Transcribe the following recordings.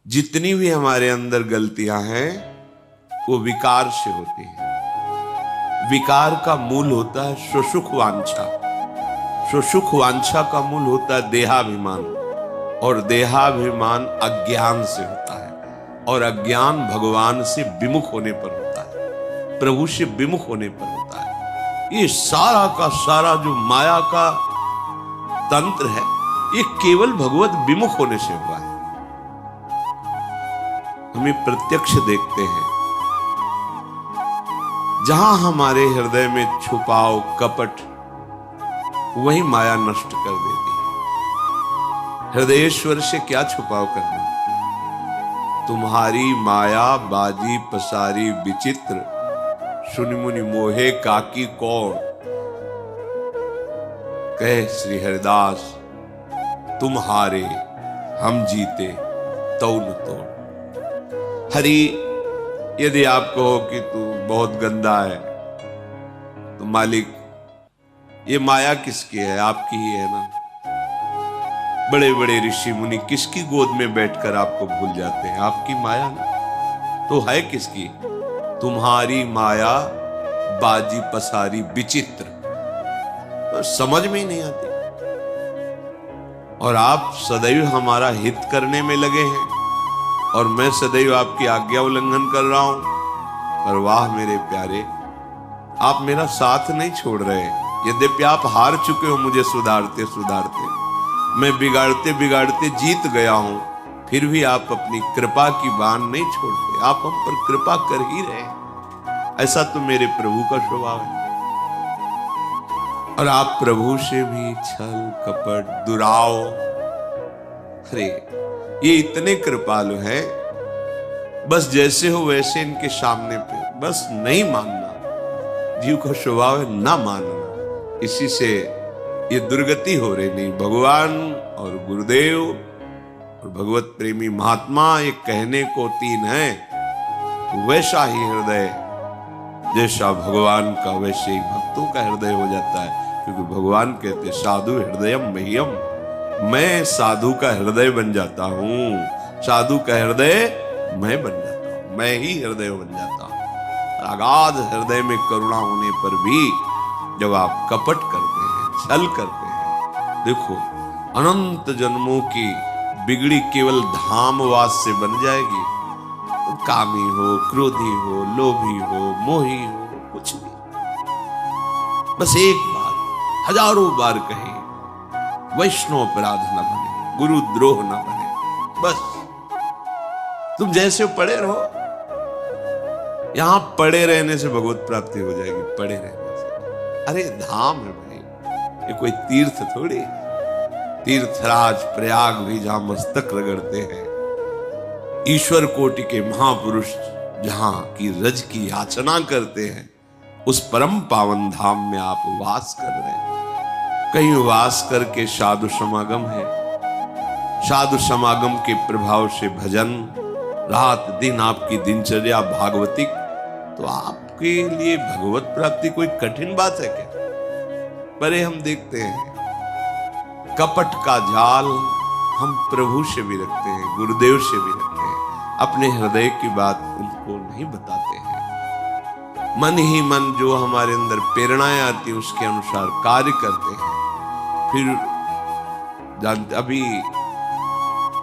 जितनी भी हमारे अंदर गलतियां हैं वो विकार से होती हैं। विकार का मूल होता है सुसुख वांछा, सुसुख वांछा का मूल होता है देहाभिमान, और देहाभिमान अज्ञान से होता है, और अज्ञान भगवान से विमुख होने पर होता है, प्रभु से विमुख होने पर होता है। ये सारा का सारा जो माया का तंत्र है ये केवल भगवत विमुख होने से हुआ है। हमें प्रत्यक्ष देखते हैं, जहां हमारे हृदय में छुपाव कपट, वही माया नष्ट कर देती है। हृदयेश्वर से क्या छुपाव करना? तुम्हारी माया बाजी पसारी विचित्र, सुनि मुनि मोहे काकी कौन। कहे श्री हरिदास तुम हारे हम जीते तौ न तोड़। हरि यदि आप कहो कि तू बहुत गंदा है, तो मालिक ये माया किसकी है? आपकी ही है ना। बड़े बड़े ऋषि मुनि किसकी गोद में बैठकर आपको भूल जाते हैं? आपकी माया ना, तो है किसकी? तुम्हारी माया बाजी पसारी विचित्र, तो समझ में ही नहीं आती। और आप सदैव हमारा हित करने में लगे हैं, और मैं सदैव आपकी आज्ञा उल्लंघन कर रहा हूं। पर वाह मेरे प्यारे, आप मेरा साथ नहीं छोड़ रहे। यद्यपि आप हार चुके हो मुझे सुधारते सुधारते, मैं बिगाड़ते बिगाड़ते जीत गया हूं, फिर भी आप अपनी कृपा की बान नहीं छोड़ते। आप हम पर कृपा कर ही रहे। ऐसा तो मेरे प्रभु का स्वभाव है। और आप प्रभु से भी छल कपट दुराव, अरे ये इतने कृपालु हैं, बस जैसे हो वैसे इनके सामने पे बस नहीं मानना। जीव का स्वभाव है ना मानना, इसी से ये दुर्गति हो रही। नहीं, भगवान और गुरुदेव और भगवत प्रेमी महात्मा ये कहने को तीन है, वैसा ही हृदय जैसा भगवान का वैसे ही भक्तों का हृदय हो जाता है। क्योंकि भगवान कहते साधु हृदयम मह्यम, मैं साधु का हृदय बन जाता हूं। साधु का हृदय मैं बन जाता हूं, मैं ही हृदय बन जाता हूं। अगाध हृदय में करुणा होने पर भी जब आप कपट करते हैं, छल करते हैं, देखो अनंत जन्मों की बिगड़ी केवल धामवास से बन जाएगी। कामी हो, क्रोधी हो, लोभी हो, मोही हो, कुछ भी, बस एक बार हजारों बार कहे, वैष्णव अपराध न बने, गुरु द्रोह न बने। बस तुम जैसे पड़े रहो, यहां पड़े रहने से भगवत प्राप्ति हो जाएगी। पड़े रहने से, अरे धाम है भाई, ये कोई तीर्थ थोड़ी। तीर्थराज प्रयाग भी जहां मस्तक रगड़ते हैं, ईश्वर कोटि के महापुरुष जहां की रज की याचना करते हैं, उस परम पावन धाम में आप वास कर रहे हैं। कहीं वास करके साधु समागम है, साधु समागम के प्रभाव से भजन, रात दिन आपकी दिनचर्या भागवतिक, तो आपके लिए भगवत प्राप्ति कोई कठिन बात है क्या? परे हम देखते हैं कपट का जाल हम प्रभु से भी रखते हैं, गुरुदेव से भी रखते हैं, अपने हृदय की बात उनको नहीं बताते हैं। मन ही मन जो हमारे अंदर प्रेरणाएं आती हैं उसके अनुसार कार्य करते हैं। फिर जानते, अभी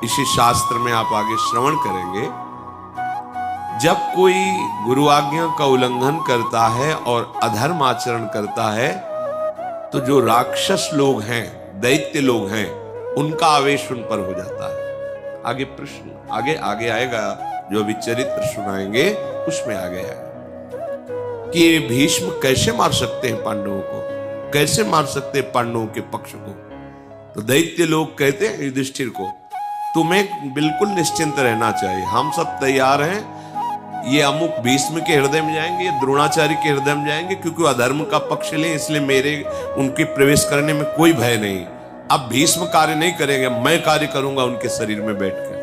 इसी शास्त्र में आप आगे श्रवण करेंगे, जब कोई गुरु आज्ञा का उल्लंघन करता है और अधर्म आचरण करता है, तो जो राक्षस लोग हैं, दैत्य लोग हैं, उनका आवेश उन पर हो जाता है। आगे प्रश्न आगे आगे आएगा, जो अभी चरित्र सुनाएंगे उसमें आगे है कि ये भीष्म कैसे मार सकते हैं पांडवों को, कैसे मार सकते हैं पांडवों के पक्ष को। तो दैत्य लोग कहते हैं युधिष्ठिर को, तुम्हें बिल्कुल निश्चिंत रहना चाहिए, हम सब तैयार हैं। ये अमुक भीष्म के हृदय में जाएंगे, ये द्रोणाचार्य के हृदय में जाएंगे, क्योंकि अधर्म का पक्ष लें, इसलिए मेरे उनके प्रवेश करने में कोई भय नहीं। अब भीष्म कार्य नहीं करेंगे, मैं कार्य करूंगा उनके शरीर में बैठकर।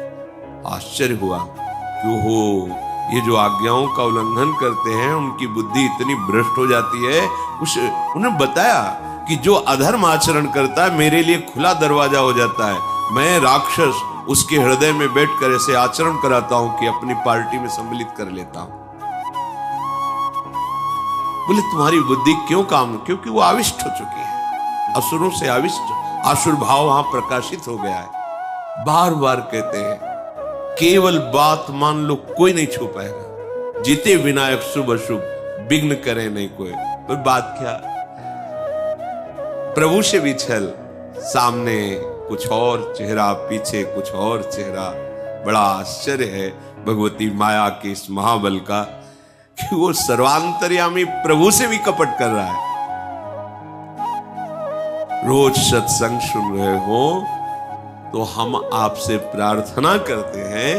आश्चर्य हुआ कि हो, ये जो आज्ञाओं का उल्लंघन करते हैं उनकी बुद्धि इतनी भ्रष्ट हो जाती है। उन्हें बताया कि जो अधर्म आचरण करता है मेरे लिए खुला दरवाजा हो जाता है। मैं राक्षस उसके हृदय में बैठकर ऐसे आचरण कराता हूं कि अपनी पार्टी में सम्मिलित कर लेता हूं। बोले तुम्हारी बुद्धि क्यों काम? क्योंकि वो आविष्ट हो चुकी है, असुरों से आविष्ट, आसुर भाव वहां प्रकाशित हो गया है। बार बार कहते हैं केवल बात मान लो, कोई नहीं छू पाएगा। जीते विनायक शुभ अशुभ विघ्न करे नहीं कोई। पर बात क्या, प्रभु से भी छल, सामने कुछ और चेहरा, पीछे कुछ और चेहरा। बड़ा आश्चर्य है भगवती माया के इस महाबल का कि वो सर्वांतर्यामी प्रभु से भी कपट कर रहा है। रोज सत्संग सुन रहे हो तो हम आपसे प्रार्थना करते हैं,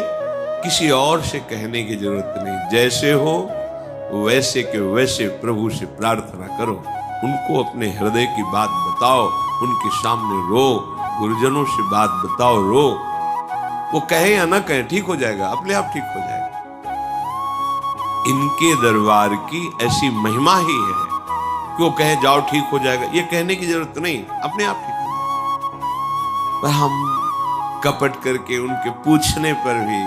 किसी और से कहने की जरूरत नहीं। जैसे हो वैसे के वैसे प्रभु से प्रार्थना करो, उनको अपने हृदय की बात बताओ, उनके सामने रो, गुरुजनों से बात बताओ, रो। वो कहे या ना कहे ठीक हो जाएगा, अपने आप ठीक हो जाएगा। इनके दरबार की ऐसी महिमा ही है कि वो कहे जाओ ठीक हो जाएगा, ये कहने की जरूरत नहीं, अपने आप ठीक हो जाएगा। पर हम कपट करके उनके पूछने पर भी,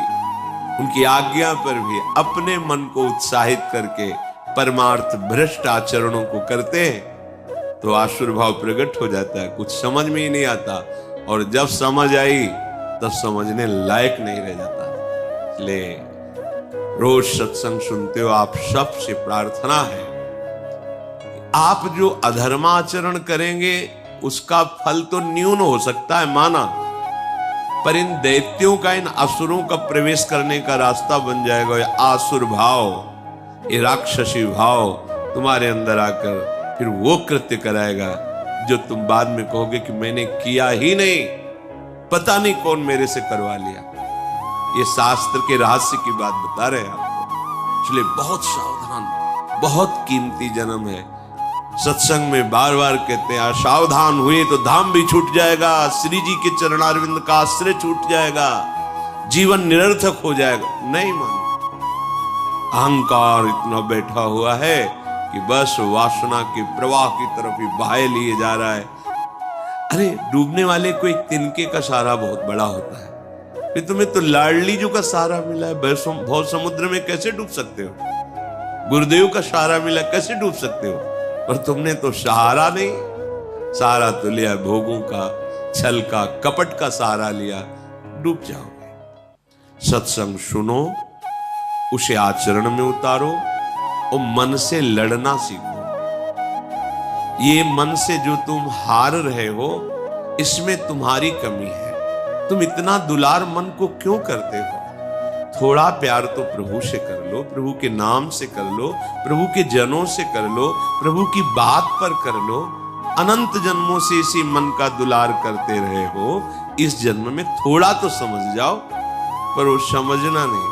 उनकी आज्ञा पर भी अपने मन को उत्साहित करके परमार्थ भ्रष्ट आचरणों को करते हैं तो आसुर भाव प्रकट हो जाता है, कुछ समझ में ही नहीं आता। और जब समझ आई तब समझने लायक नहीं रह जाता। इसलिए रोज सत्संग सुनते हो, आप सबसे प्रार्थना है, आप जो अधर्माचरण करेंगे उसका फल तो न्यून हो सकता है माना, पर इन दैत्यों का, इन असुरों का प्रवेश करने का रास्ता बन जाएगा। ये आसुर भाव, ये राक्षसी भाव तुम्हारे अंदर आकर फिर वो कृत्य कराएगा जो तुम बाद में कहोगे कि मैंने किया ही नहीं, पता नहीं कौन मेरे से करवा लिया। ये शास्त्र के रहस्य की बात बता रहे हैं आपको। इसलिए बहुत सावधान, बहुत कीमती जन्म है। सत्संग में बार बार कहते हैं सावधान हुए तो धाम भी छूट जाएगा, श्री जी के चरणारविंद का आश्रय छूट जाएगा, जीवन निरर्थक हो जाएगा। नहीं मान, अहंकार इतना बैठा हुआ है कि बस वासना के प्रवाह की तरफ ही बहाए लिए जा रहा है। अरे डूबने वाले को एक तिनके का सहारा बहुत बड़ा होता है, फिर तुम्हें तो लाडली जो का सहारा मिला है, भव समुद्र में कैसे डूब सकते हो? गुरुदेव का सहारा मिला, कैसे डूब सकते हो? पर तुमने तो सहारा नहीं, सहारा तो लिया भोगों का, छल का, कपट का सहारा लिया, डूब जाओगे। सत्संग सुनो, उसे आचरण में उतारो और मन से लड़ना सीखो। ये मन से जो तुम हार रहे हो, इसमें तुम्हारी कमी है। तुम इतना दुलार मन को क्यों करते हो? थोड़ा प्यार तो प्रभु से कर लो, प्रभु के नाम से कर लो, प्रभु के जनों से कर लो, प्रभु की बात पर कर लो। अनंत जन्मों से इसी मन का दुलार करते रहे हो, इस जन्म में थोड़ा तो समझ जाओ। पर वो समझना नहीं,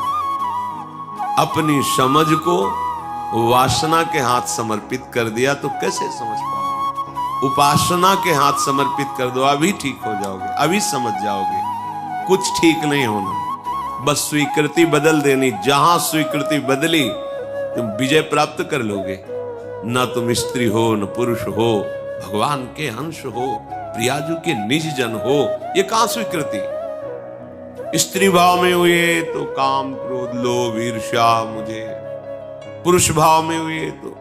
अपनी समझ को वासना के हाथ समर्पित कर दिया तो कैसे समझ पाओगे? उपासना के हाथ समर्पित कर दो, अभी ठीक हो जाओगे, अभी समझ जाओगे। कुछ ठीक नहीं होना, बस स्वीकृति बदल देनी। जहां स्वीकृति बदली तुम विजय प्राप्त कर लोगे। न तुम स्त्री हो, न पुरुष हो, भगवान के अंश हो, प्रियाजू के निज जन हो, ये कहां स्वीकृति? स्त्री भाव में हुए तो काम, क्रोध, लोभ, ईर्ष्या मुझे, पुरुष भाव में हुए तो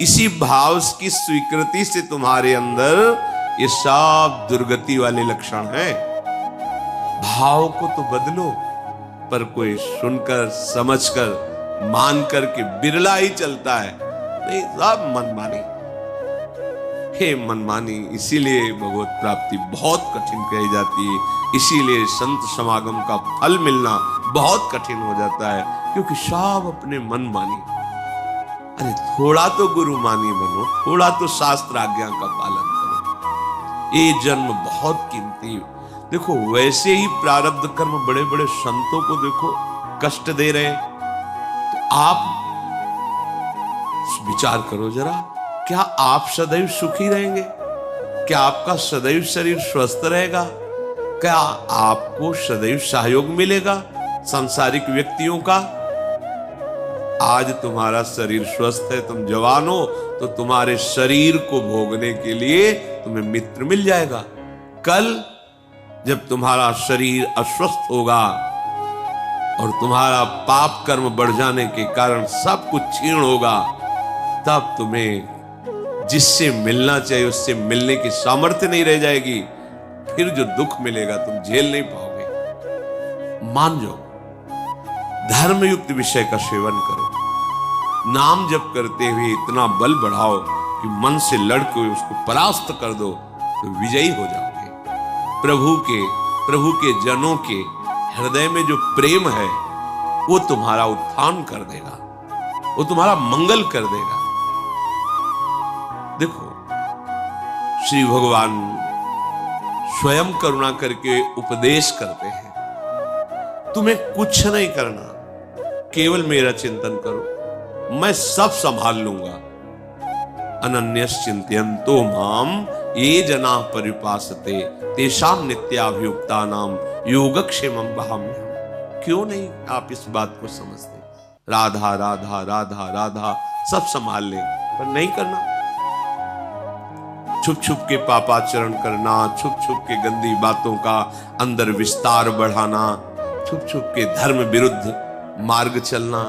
इसी भाव की स्वीकृति से तुम्हारे अंदर ये सब दुर्गति वाले लक्षण हैं। भाव को तो बदलो, पर कोई सुनकर, समझकर, मानकर के बिरला ही चलता है। नहीं, सब मनमानी, हे मनमानी। इसीलिए भगवत प्राप्ति बहुत कठिन कही जाती है, इसीलिए संत समागम का फल मिलना बहुत कठिन हो जाता है, क्योंकि सब अपने मन मानी। अरे थोड़ा तो गुरु मानी बनो, थोड़ा तो शास्त्र आज्ञा का पालन करो। ये जन्म बहुत कीमती। देखो वैसे ही प्रारब्ध कर्म बड़े बड़े संतों को देखो कष्ट दे रहे, तो आप विचार करो जरा, क्या आप सदैव सुखी रहेंगे? क्या आपका सदैव शरीर स्वस्थ रहेगा? क्या आपको सदैव सहयोग मिलेगा सांसारिक व्यक्तियों का? आज तुम्हारा शरीर स्वस्थ है, तुम जवान हो, तो तुम्हारे शरीर को भोगने के लिए तुम्हें मित्र मिल जाएगा। कल जब तुम्हारा शरीर अस्वस्थ होगा और तुम्हारा पाप कर्म बढ़ जाने के कारण सब कुछ क्षीण होगा, तब तुम्हें जिससे मिलना चाहिए उससे मिलने की सामर्थ्य नहीं रह जाएगी। फिर जो दुख मिलेगा तुम झेल नहीं पाओगे। मान जाओ, धर्मयुक्त विषय का सेवन करो, नाम जप करते हुए इतना बल बढ़ाओ कि मन से लड़के उसको परास्त कर दो, तो विजयी हो जाओगे। प्रभु के जनों के हृदय में जो प्रेम है वो तुम्हारा उत्थान कर देगा, वो तुम्हारा मंगल कर देगा। देखो, श्री भगवान स्वयं करुणा करके उपदेश करते हैं, तुम्हें कुछ नहीं करना, केवल मेरा चिंतन करो, मैं सब संभाल लूंगा। अनन्यश्चिन्तयन्तो माम ये जना परिपासते तेषां नित्याभियुक्तानां योगक्षेमं वहाम्यहम्। क्यों नहीं आप इस बात को समझते? राधा राधा राधा राधा सब संभाल ले, पर नहीं करना। छुप छुप के पापाचरण करना, छुप छुप के गंदी बातों का अंदर विस्तार बढ़ाना, छुप छुप के धर्म विरुद्ध मार्ग चलना,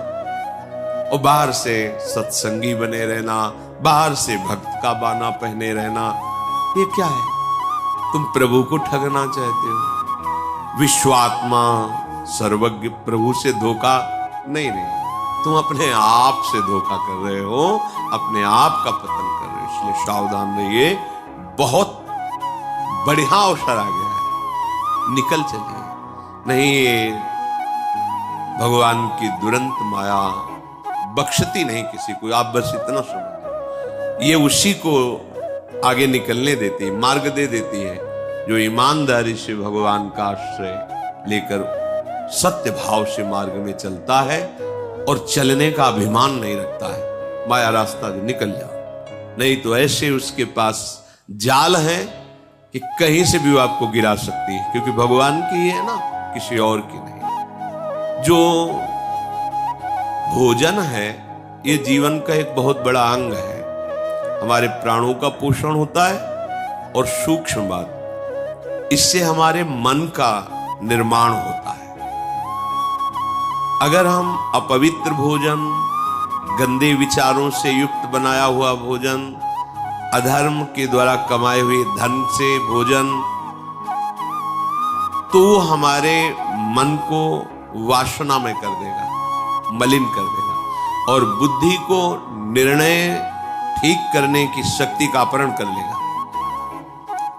और बाहर से सत्संगी बने रहना, बाहर से भक्त का बाना पहने रहना, ये क्या है? तुम प्रभु को ठगना चाहते हो। विश्वात्मा सर्वज्ञ प्रभु से धोखा नहीं, तुम अपने आप से धोखा कर रहे हो, अपने आप का पतन कर रहे हो। इसलिए सावधान रहिए, बहुत बढ़िया अवसर आ गया है, निकल चलिए। नहीं, भगवान की दुरंत माया बख्शती नहीं किसी को, आप बस इतना समझो। ये उसी को आगे निकलने देती है, मार्ग दे देती है जो ईमानदारी से भगवान का आश्रय लेकर सत्य भाव से मार्ग में चलता है और चलने का अभिमान नहीं रखता है। माया रास्ता जो निकल जाओ, नहीं तो ऐसे उसके पास जाल है कि कहीं से भी वो आपको गिरा सकती है, क्योंकि भगवान की है ना, किसी और की नहीं। जो भोजन है ये जीवन का एक बहुत बड़ा अंग है, हमारे प्राणों का पोषण होता है, और सूक्ष्म बात, इससे हमारे मन का निर्माण होता है। अगर हम अपवित्र भोजन, गंदे विचारों से युक्त बनाया हुआ भोजन, अधर्म के द्वारा कमाए हुए धन से भोजन, तो हमारे मन को वासना में कर देगा, मलिन कर देगा, और बुद्धि को निर्णय ठीक करने की शक्ति का अपहरण कर लेगा।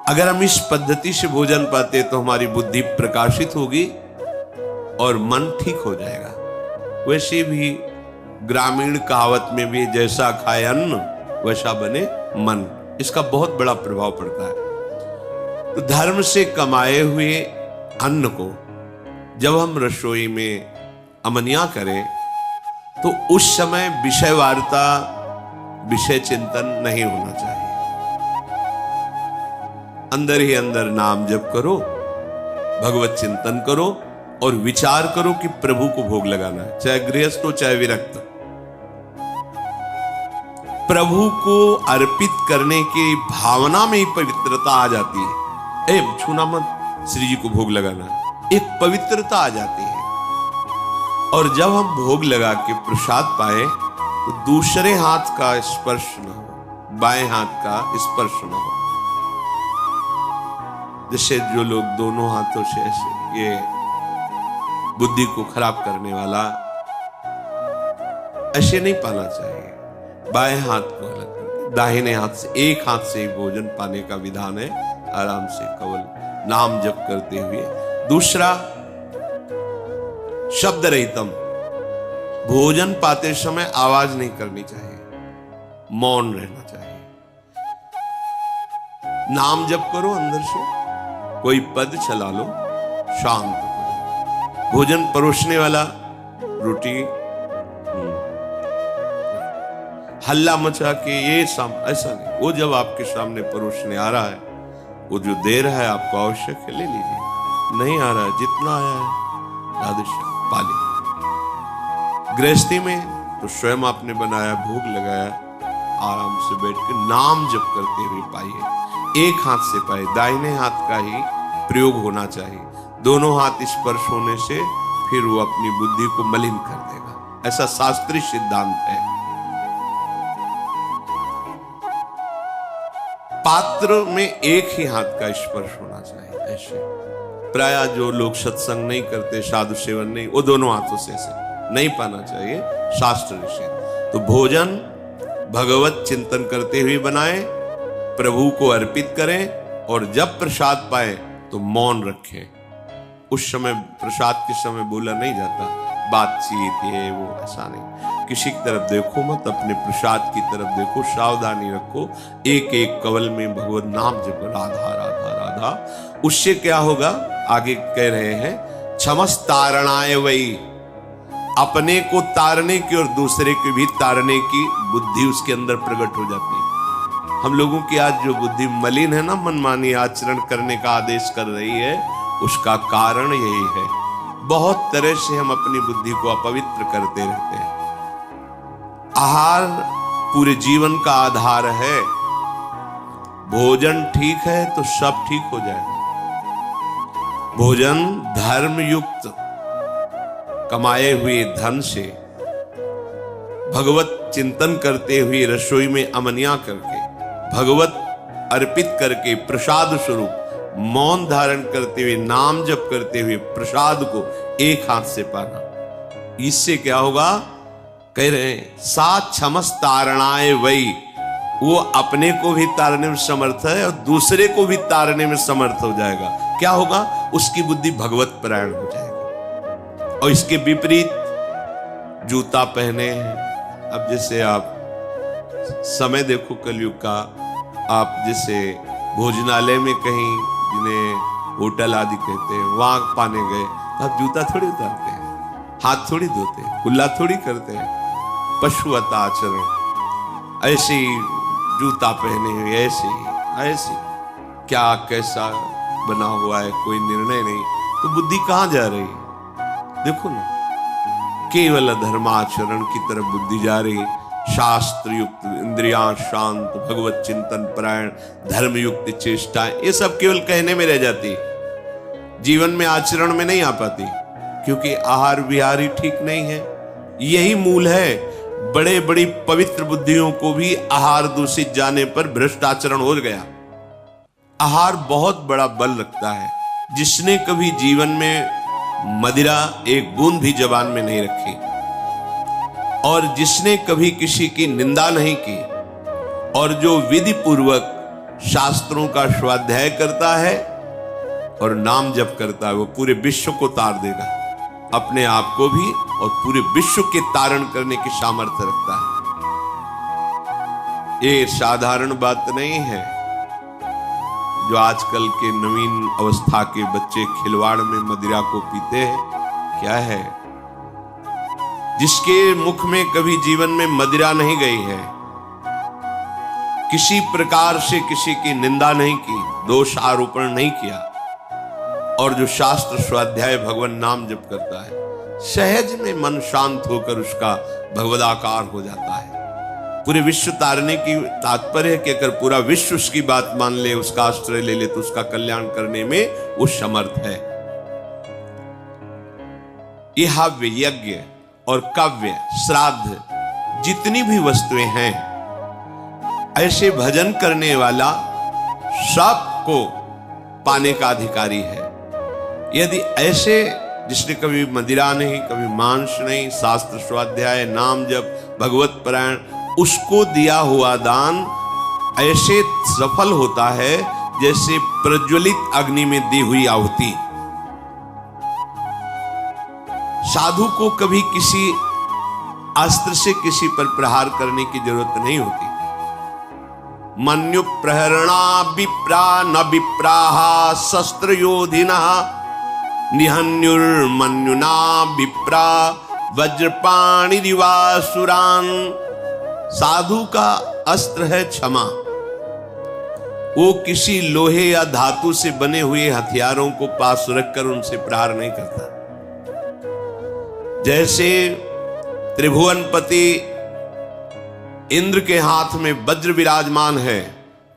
अगर हम इस पद्धति से भोजन पाते तो हमारी बुद्धि प्रकाशित होगी और मन ठीक हो जाएगा। वैसे भी ग्रामीण कहावत में भी जैसा खाए अन्न वैसा बने मन, इसका बहुत बड़ा प्रभाव पड़ता है। तो धर्म से कमाए हुए अन्न को जब हम रसोई में अमनिया करें तो उस समय विषय वार्ता, विषय चिंतन नहीं होना चाहिए। अंदर ही अंदर नाम जप करो, भगवत चिंतन करो और विचार करो कि प्रभु को भोग लगाना है, चाहे गृहस्थ हो चाहे विरक्त। प्रभु को अर्पित करने की भावना में ही पवित्रता आ जाती है। छूना मत, श्री जी को भोग लगाना है, एक पवित्रता आ जाती है। और जब हम भोग लगा के प्रसाद पाए तो दूसरे हाथ का स्पर्श न हो, बाएं हाथ का स्पर्श न हो। जैसे जो लोग दोनों हाथों से ऐसे, ये बुद्धि को खराब करने वाला, ऐसे नहीं पाना चाहिए। बाएं हाथ को अलग करके दाहिने हाथ से, एक हाथ से ही भोजन पाने का विधान है, आराम से केवल नाम जप करते हुए। दूसरा, शब्द रहितम, भोजन पाते समय आवाज नहीं करनी चाहिए, मौन रहना चाहिए। नाम जप करो अंदर से, कोई पद चला लो, शांत करो। भोजन परोसने वाला रोटी हल्ला मचा के ये ऐसा नहीं, वो जब आपके सामने परोसने आ रहा है, वो जो दे रहा है आपको आवश्यक है, ले लीजिए। नहीं आ रहा है, जितना आया है राधेश्याम पाली। गृहस्थी में तो स्वयं आपने बनाया, भोग लगाया, आराम से बैठ के नाम जप करते हुए पाइए। एक हाथ से पाए, दाहिने हाथ का ही प्रयोग होना चाहिए। दोनों हाथ स्पर्श होने से फिर वो अपनी बुद्धि को मलिन कर देगा, ऐसा शास्त्रीय सिद्धांत है। पात्र में एक ही हाथ का स्पर्श होना चाहिए। ऐसे प्राय जो लोग सत्संग नहीं करते, साधु सेवन नहीं, वो दोनों हाथों से ऐसे नहीं पाना चाहिए, शास्त्र निषेध। तो भोजन भगवत चिंतन करते हुए बनाएं, प्रभु को अर्पित करें, और जब प्रसाद पाए तो मौन रखें। उस समय प्रसाद के समय बोला नहीं जाता, बातचीत ये वो ऐसा नहीं। किसी की तरफ देखो मत, अपने प्रसाद की तरफ देखो, सावधानी रखो। एक एक कवल में भगवत नाम जप, राधा राधा राधा। उससे क्या होगा, आगे कह रहे हैं, क्षमस तारणाय वही, अपने को तारने की और दूसरे को भी तारने की बुद्धि उसके अंदर प्रकट हो जाती है। हम लोगों की आज जो बुद्धि मलिन है ना, मनमानी आचरण करने का आदेश कर रही है, उसका कारण यही है। बहुत तरह से हम अपनी बुद्धि को अपवित्र करते रहते हैं। आहार पूरे जीवन का आधार है। भोजन ठीक है तो सब ठीक हो जाएगा। भोजन धर्म युक्त कमाए हुए धन से, भगवत चिंतन करते हुए रसोई में अमनिया करके, भगवत अर्पित करके, प्रसाद स्वरूप मौन धारण करते हुए, नाम जप करते हुए प्रसाद को एक हाथ से पाना। इससे क्या होगा, कह रहे हैं, सात क्षमस तारणाए वही, वो अपने को भी तारने में समर्थ है और दूसरे को भी तारने में समर्थ हो जाएगा। क्या होगा, उसकी बुद्धि भगवत परायण हो जाएगी। और इसके विपरीत जूता पहने हैं। अब जैसे आप समय देखो कलयुग का, आप जैसे भोजनालय में कहीं, जिन्हें होटल आदि कहते हैं, वहां पाने गए, आप जूता थोड़ी उतारते हैं, हाथ थोड़ी धोते हैं, कुल्ला थोड़ी करते हैं। पशुवत आचरण, ऐसे जूता पहने हुए, ऐसे क्या कैसा बना हुआ है, कोई निर्णय नहीं। तो बुद्धि कहां जा रही है, देखो ना, केवल धर्माचरण की तरफ बुद्धि जा रही। शास्त्र युक्त इंद्रियां शांत, भगवत चिंतन परायण, धर्म युक्त चेष्टाएं, ये सब केवल कहने में रह जाती, जीवन में आचरण में नहीं आ पाती, क्योंकि आहार विहार ही ठीक नहीं है। यही मूल है। बड़े बड़ी पवित्र बुद्धियों को भी आहार दूषित जाने पर भ्रष्ट आचरण हो गया। आहार बहुत बड़ा बल रखता है। जिसने कभी जीवन में मदिरा एक बूंद भी जबान में नहीं रखी, और जिसने कभी किसी की निंदा नहीं की, और जो विधि पूर्वक शास्त्रों का स्वाध्याय करता है और नाम जप करता है, वो पूरे विश्व को तार देगा, अपने आप को भी और पूरे विश्व के तारण करने की सामर्थ्य रखता है। ये साधारण बात नहीं है। जो आजकल के नवीन अवस्था के बच्चे खिलवाड़ में मदिरा को पीते हैं, क्या है, जिसके मुख में कभी जीवन में मदिरा नहीं गई है, किसी प्रकार से किसी की निंदा नहीं की, दोष आरोपण नहीं किया, और जो शास्त्र स्वाध्याय भगवान नाम जप करता है, सहज में मन शांत होकर उसका भगवदाकार हो जाता है। पूरे विश्व तारने की तात्पर्य है कि अगर पूरा विश्व उसकी बात मान ले, उसका आश्रय ले ले, तो उसका कल्याण करने में वो समर्थ है। यह हव्य, यज्ञ और काव्य, श्राद्ध, जितनी भी वस्तुएं हैं, ऐसे भजन करने वाला सबको पाने का अधिकारी है। यदि ऐसे जिसने कभी मदिरा नहीं, कभी मांस नहीं, शास्त्र स्वाध्याय, नाम जप, भगवत परायण, उसको दिया हुआ दान ऐसे सफल होता है जैसे प्रज्वलित अग्नि में दी हुई आहुति। साधु को कभी किसी अस्त्र से किसी पर प्रहार करने की जरूरत नहीं होती। मन्यु प्रहरणा विप्रा न विप्राहा शस्त्र योधिना निहन्युर्मन्युना विप्रा वज्रपाणि दिवासुरान। साधु का अस्त्र है क्षमा। वो किसी लोहे या धातु से बने हुए हथियारों को पास रखकर उनसे प्रहार नहीं करता। जैसे त्रिभुवनपति इंद्र के हाथ में वज्र विराजमान है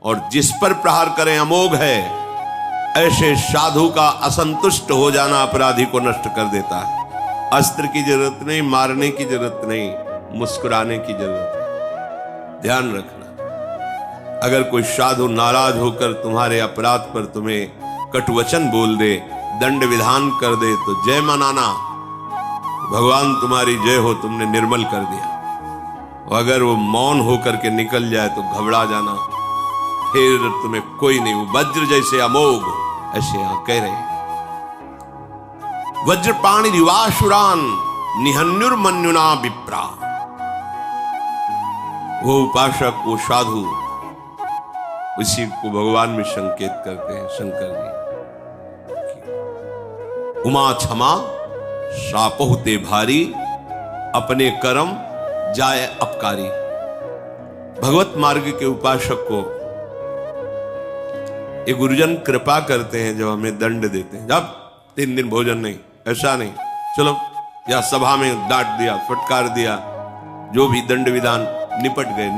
और जिस पर प्रहार करें अमोघ है, ऐसे साधु का असंतुष्ट हो जाना अपराधी को नष्ट कर देता है। अस्त्र की जरूरत नहीं, मारने की जरूरत नहीं, मुस्कुराने की जरूरत है। ध्यान रखना, अगर कोई साधु नाराज होकर तुम्हारे अपराध पर तुम्हें कटुवचन बोल दे, दंड विधान कर दे, तो जय मनाना, भगवान तुम्हारी जय हो, तुमने निर्मल कर दिया। अगर वो मौन होकर के निकल जाए तो घबरा जाना, फिर तुम्हें कोई नहीं, वो वज्र जैसे अमोघ, ऐसे यहां कह रहे हैं। वज्रपाणि रिवासुरान निहन्युर्मन्युना विप्रा। वो उपासक, वो साधु, उसी को भगवान में संकेत करते हैं शंकर जी। उमा क्षमा शापहुते भारी, अपने कर्म जाए अपकारी। भगवत मार्ग के उपासक को ये गुरुजन कृपा करते हैं, जब हमें दंड देते हैं, जब 3 दिन भोजन नहीं, ऐसा नहीं, चलो या सभा में डांट दिया, फटकार दिया, जो भी दंड विधान, निपट गए।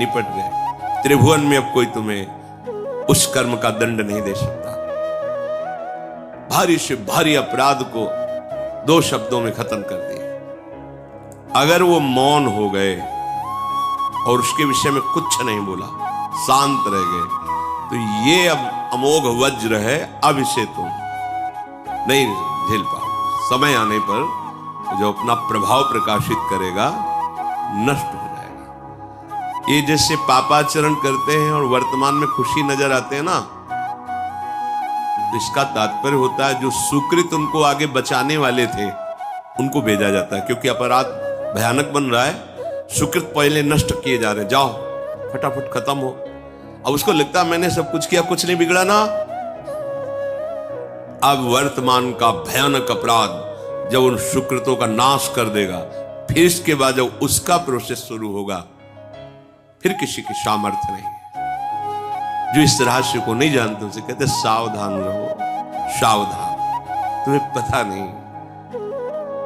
त्रिभुवन में अब कोई तुम्हें उस कर्म का दंड नहीं दे सकता। भारी से भारी अपराध को 2 शब्दों में खत्म कर दिया। अगर वो मौन हो गए और उसके विषय में कुछ नहीं बोला, शांत रह गए, तो ये अब अमोघ वज्र है, अब इसे तुम नहीं झेल पाओ। समय आने पर जो अपना प्रभाव प्रकाशित करेगा, नष्ट हो जाएगा। ये जैसे पापाचरण करते हैं और वर्तमान में खुशी नजर आते हैं ना, तो इसका तात्पर्य होता है जो सुकृत उनको आगे बचाने वाले थे, उनको भेजा जाता है, क्योंकि अपराध भयानक बन रहा है, सुकृत पहले नष्ट किए जा रहे हैं, जाओ फटाफट खत्म हो। अब उसको लगता है मैंने सब कुछ किया, कुछ नहीं बिगड़ा ना। अब वर्तमान का भयानक अपराध जब उन सुकृतों का नाश कर देगा, फिर इसके बाद जब उसका प्रोसेस शुरू होगा, फिर किसी की सामर्थ्य नहीं। जो इस रहस्य को नहीं जानते उसे कहते सावधान रहो, सावधान, तुम्हें पता नहीं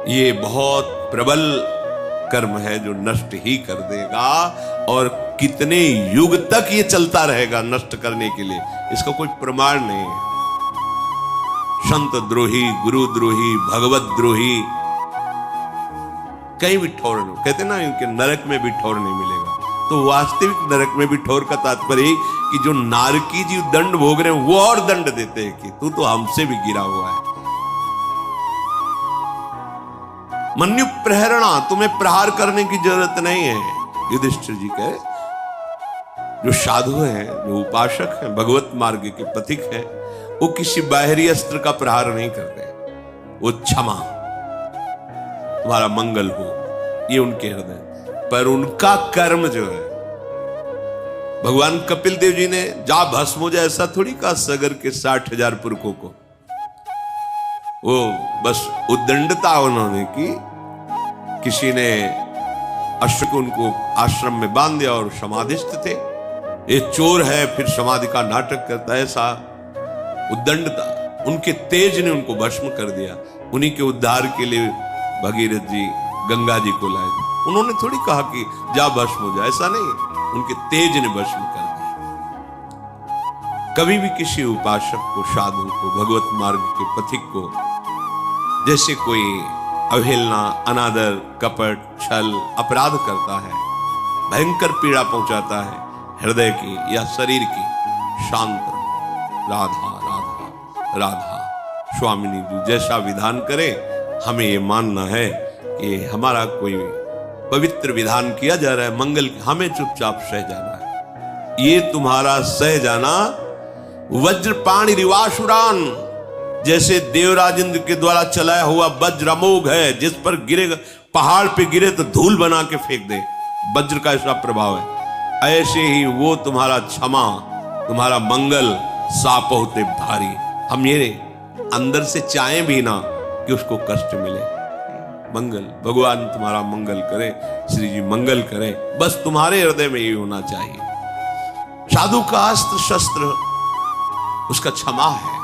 ये बहुत प्रबल कर्म है जो नष्ट ही कर देगा, और कितने युग तक ये चलता रहेगा नष्ट करने के लिए, इसका कोई प्रमाण नहीं है। संत द्रोही, गुरु द्रोही, भगवत द्रोही कहीं भी ठौर नहीं, कहते ना इनके नरक में भी ठौर नहीं मिलेगा। तो वास्तविक नरक में भी ठौर का तात्पर्य कि जो नारकी जी दंड भोग रहे हैं वो और दंड देते हैं कि तू तो हमसे भी गिरा हुआ है। मन्यु प्रहरणा, तुम्हें प्रहार करने की जरूरत नहीं है। युधिष्ठिर जी कहे, जो साधु हैं, जो उपासक हैं, भगवत मार्ग के पथिक हैं, वो किसी बाहरी अस्त्र का प्रहार नहीं करते। वो क्षमा, तुम्हारा मंगल हो, ये उनके हृदय। पर उनका कर्म जो है, भगवान कपिल देव जी ने जा भस्म हो जाए ऐसा थोड़ी कहा सगर के 60,000 पुरखों को। वो बस उद्दंडता उन्होंने की, किसी ने अश्व को उनको आश्रम में बांध दिया और समाधिस्थ थे। ये चोर है फिर समाधि का नाटक करता है, ऐसा उद्दंडता, उनके तेज ने उनको भस्म कर दिया। उन्हीं के उद्धार के लिए भगीरथ जी गंगा जी को लाए। उन्होंने थोड़ी कहा कि जा भस्म हो जाए, ऐसा नहीं, उनके तेज ने भस्म कर दिया। कभी भी किसी उपासक को, साधु को, भगवत मार्ग के पथिक को जैसे कोई अवहेलना, अनादर, कपट, छल, अपराध करता है, भयंकर पीड़ा पहुंचाता है हृदय की या शरीर की, शांत रहो। राधा राधा राधा। स्वामिनी जी जैसा विधान करे, हमें ये मानना है कि हमारा कोई पवित्र विधान किया जा रहा है, मंगल, हमें चुपचाप सह जाना है। ये तुम्हारा सह जाना वज्रपाणि रिवासुरान, जैसे देवराज इंद्र के द्वारा चलाया हुआ वज्र अमोघ है, जिस पर गिरेगा, पहाड़ पे गिरे तो धूल बना के फेंक दे, वज्र का ऐसा प्रभाव है। ऐसे ही वो तुम्हारा क्षमा, तुम्हारा मंगल साप होते भारी। हम ये अंदर से चाहें भी ना कि उसको कष्ट मिले। मंगल, भगवान तुम्हारा मंगल करे, श्री जी मंगल करे, बस तुम्हारे हृदय में ये होना चाहिए। साधु का अस्त्र शस्त्र उसका क्षमा है।